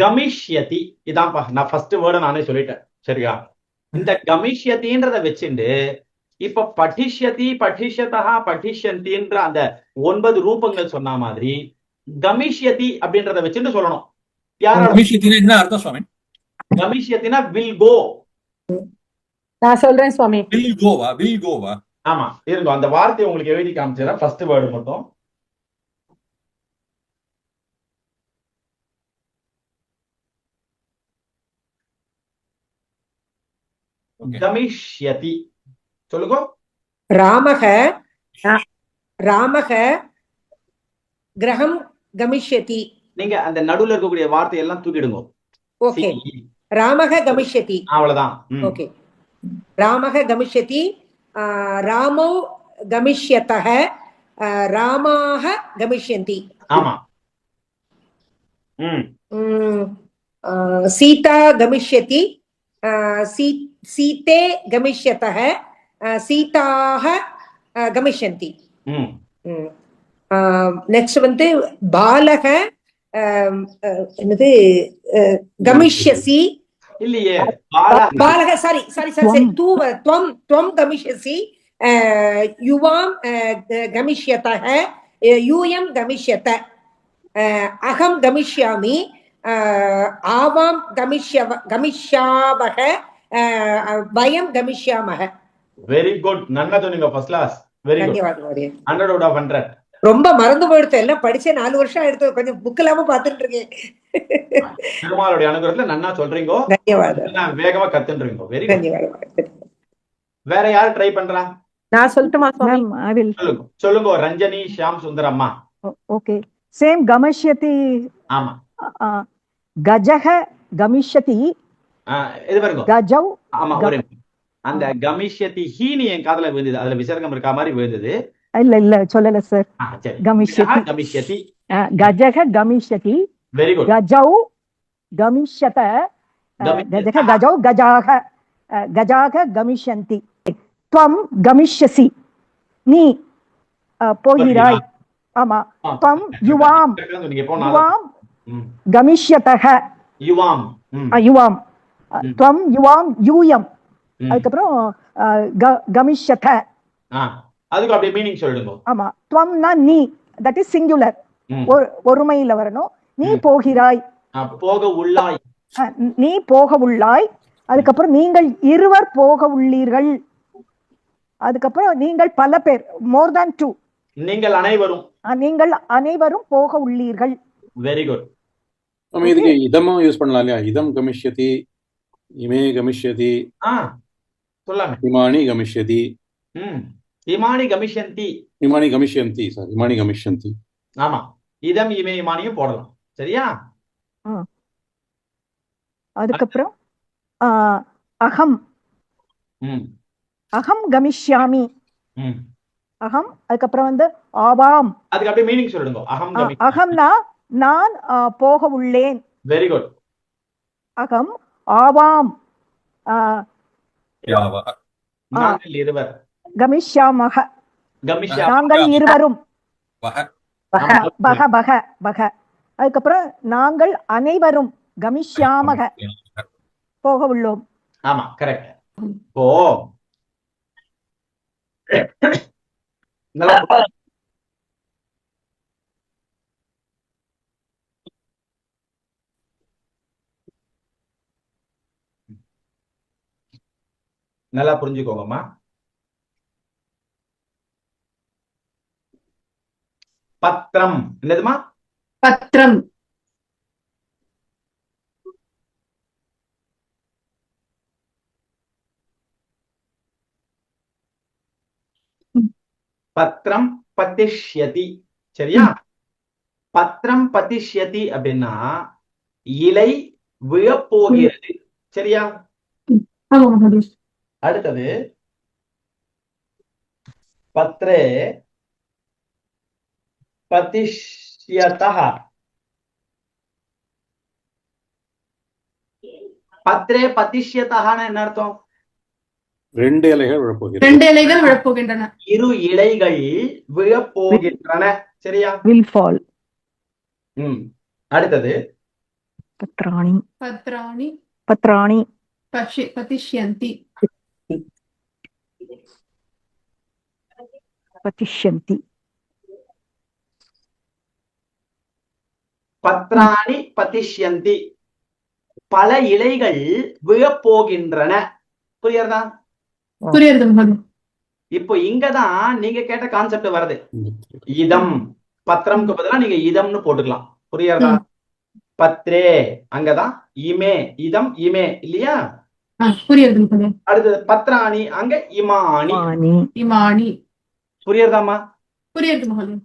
கமிஷ்யதி இதான்ப்பா, நான் ஃபர்ஸ்ட் வேர்டை நானே சொல்லிட்டேன். சரியா? இந்த கமிஷ்யத்தின்றத வச்சுட்டு இப்ப படிஷ்யதி, படிஷ்யதா, படிஷ்யந்தின்ற அந்த 9 ரூபங்கள் சொன்ன மாதிரி கமிஷ்யதி அப்படின்றத வச்சுட்டு சொல்லணும். கமிஷ்யத்தினா என்ன அர்த்தம் சுவாமி? கமிஷ்யத்தினா வில் கோ. நான் சொல்றேன் சுவாமி. வில் கோவா? வில் கோவா? ஆமா, இருங்க அந்த வார்த்தையை உங்களுக்கு எழுதி காமிச்சிடறேன். ஃபர்ஸ்ட் வேர்டு மட்டும். கமிஷ்யதி சொல்லுங்க. ராமக கிரகம் கமிஷ்யதி. நீங்க அந்த நடுவுல இருக்கக்கூடிய வார்த்தை எல்லாம் தூக்கிடுங்க. ஓகே. ராமக கமிஷ்யதி, அவ்வளவுதான். ஓகே. ராமக கமிஷ்யதி, ராமோ கமிஷ்யதஹ, ராமாக கமிஷ்யந்தி. ஆமா. சீதா கமிஷ்யதி, சீதே கமிஷ்யதஹ, சீதாக கமிஷ்யந்தி. நெக்ஸ்ட் வந்து பாலக என்னது கமிஷ்யசி இல்லையே, பாலக சாரி சாரி சாரி துவம் கமிஷ்யசி, யுவாம் கமிஷ்யதஹ, யூயம் கமிஷ்யத, அகம் கமிஷ்யாமி, ஆவாம் கமிஷ்யாவஹ, வயம் கமிஷ்யாமஹ. வெரி குட், நல்லா சொன்னீங்க, first class. Very good. 100 out of 100. ரொம்ப மறந்து போயிடுது, எல்லாம் படிச்சே 4 வருஷம் எடுத்து கொஞ்சம் புக் இல்லாம பாத்துட்டு இருக்கேன். பெருமாளுடைய அனுகிரகத்துல நன்னா சொல்றீங்க. தன்யவாதம். வேகமா கத்துன்றீங்க. Very good. வேற யாரு ட்ரை பண்றா? நான் சொல்லட்டுமா சுவாமி? சொல்லுங்க. ரஞ்சனி, ஷியாம் சுந்தர் அம்மா. ஓகே. சேம் கமிஷ்யதி. ஆமா. கஜஹ கமிஷ்யதி. இது பாருங்க. கஜௌ. ஆமா, ஒரு அந்த கமிஷ்யதி ஹீனி என் காதுல விழுந்தது. அதுல விசர்க்கம் இருக்க மாதிரி விழுந்தது. இல்ல இல்ல சொல்லல சார். கமிஷ்யதி. கமிஷ்யதி. கஜஹ கமிஷ்யதி. Very good. கஜௌ கமிஷ்யத. கஜஹ கஜௌ கஜாக கஜாக கமிஷ்யந்தி. த்வம் கமிஷ்யசி, நீ போகிறாய். ஆமா. த்வம் யுவாம் யுவாம் கமிஷ்யதஹ. யுவாம் யுவாம். த்வம் யுவாம் யூயம். அதுக்கப்புறம் கமிஷ்யத. அதுக்கு அப்படியே மீனிங் சொல்லுங்க. ஆமா. த்வம்னா நீ, தட் இஸ் சிங்குலர், ஒருமையில வரணும். நீ போகிறாய், போக உள்ளாய், நீ போக உள்ளாய். அதுக்கப்புறம் நீங்கள் இருவர் போக உள்ளீர்கள். அதுக்கப்புறம் நீங்கள் பல பேர், மோர் தேன் 2. நீங்கள் அனைவரும் போக உள்ளீர்கள். Very good. இதுக்கு இதமும் யூஸ் பண்ணலாம் இல்லையா? இதம் கமிஷ்யதி, இமே கமிஷ்யதி, சொல்லாமே. இமானி கமிஷ்யதி, இமானி கமிஷ்யந்தி. இமானி கமிஷ்யந்தி சார், இமானி கமிஷ்யந்தி. ஆமா, இதம் இமே இமானியும் போடலாம். சரியா? அதுக்கப்புறம் அகம் அகம் கமிஷ்யாமி. அகம். அதுக்கப்புறம் வந்து ஆவாம். அதுக்கு அப்படியே மீனிங் சொல்லுங்க. அகம்னா நான் போக உள்ளேன். Very good. அகம் ஆவாம் நாங்கள் இருவர் கமிஷ்யாமஹ. நாங்கள் இருவரும். பக பக பக. அதுக்கப்புறம் நாங்கள் அனைவரும் கமிஷ்யாமக, போக உள்ளோம். ஆமா, கரெக்ட். ஓ நல்லா புரிஞ்சுக்கோங்கம்மா. பத்திரம் என்னதுமா? பத்திரம். பத்திரம் பதிஷ்யதி. சரியா? பத்திரம் பதிஷ்யதி அப்படின்னா இலை விழப்போகிறது. சரியா? அடுத்தது பத்ரே பதிஷ்யதஹ. பத்ரே பதிஷ்யதஹனா என்ன அர்த்தம்? 2 இலைகள் விழப்போகின்றன. இரு இலைகள் விழப்போகின்றன. சரியா? will fall. அடுத்தது பத்ராணி பத்ராணி பத்ராணி பதிஷ்யந்தி பதிஷ்யந்தி பத்ராணி பதிஷ்யந்தி, பல இலைகள் விழப்போகின்றன. புரியுறதா? புரியுது மகோதய. இப்போ இங்கதான் நீங்க கேட்ட கான்செப்ட் வருது. இதம் பத்திரம்க்கு பதிலா நீங்க இதம்னு போட்டுக்கலாம். புரியுறதா? பத்ரே அங்கதான் இமே, இதம் இமே இல்லையா? புரியுது மகோதய. அடுத்தது பத்ராணி அங்க இமானி. மானி இமானி. புரியுறதாமா? புரியுது மகோதய.